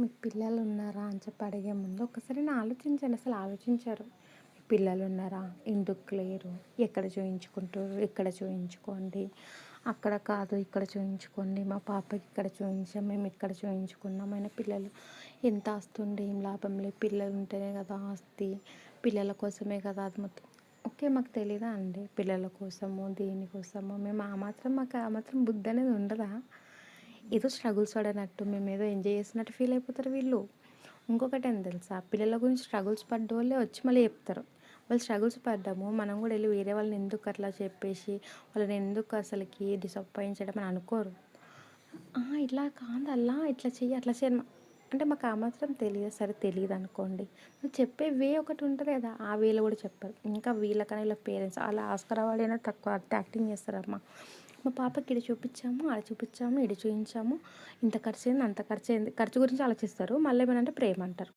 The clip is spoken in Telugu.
మీకు పిల్లలున్నారా అని చెప్పి అడిగే ముందు ఒక్కసారైనా ఆలోచించండి. అసలు ఆలోచించరు. మీకు పిల్లలున్నారా? ఎందుకు లేరు? ఎక్కడ చూయించుకుంటుర్రు? ఇక్కడ చూయించుకోండి. అక్కడ కాదు ఇక్కడ చూయించుకోండి. మా పాపకి ఇక్కడ చూయించాం. మేము ఇక్కడ చూయించుకున్నాం. అయిన పిల్లలు ఎంత ఆస్తి ఉండి ఏం లాభం లేదు. పిల్లలు ఉంటేనే కదా ఆస్తి. పిల్లల కోసమే కదా అది మొత్తం. ఓకే, మాకు తెలీదా అండి పిల్లల కోసమో దేనికోసమో మేము మాకు ఆ మాత్రం బుద్ధి అనేది ఉండదా? ఏదో స్ట్రగుల్స్ పడనట్టు మేమేదో ఎంజాయ్ చేస్తున్నట్టు ఫీల్ అయిపోతారు వీళ్ళు. ఇంకొకటి ఏం తెలుసా, పిల్లల గురించి స్ట్రగుల్స్ పడ్డోళ్ళే వచ్చి మళ్ళీ చెప్తారు. వాళ్ళు స్ట్రగుల్స్ పడ్డాము మనం కూడా వెళ్ళి వేరే వాళ్ళని ఎందుకు అట్లా చెప్పేసి వాళ్ళని ఎందుకు అసలుకి డిసప్పాయింట్ చేయడం అని అనుకోరు. ఇట్లా కాదు అలా ఇట్లా చెయ్యి అట్లా చేయను అంటే మాకు ఆ మాత్రం తెలియదు. సరే తెలియదు అనుకోండి, నువ్వు చెప్పే వే ఒకటి ఉంటుంది కదా, ఆ వేలో కూడా చెప్పరు. ఇంకా వీళ్ళకన్నా వీళ్ళ పేరెంట్స్ అలా ఆస్కార్ అవార్డు అయినా తక్కువ యాక్టింగ్ చేస్తారమ్మా. మా పాపకి ఇటు చూపించాము ఆడ చూపించాము ఇటు చూపించాము, ఇంత ఖర్చు అయింది అంత ఖర్చు అయింది, ఖర్చు గురించి ఆలోచిస్తారు. మళ్ళీ ఏమనంటే ప్రేమ అంటారు.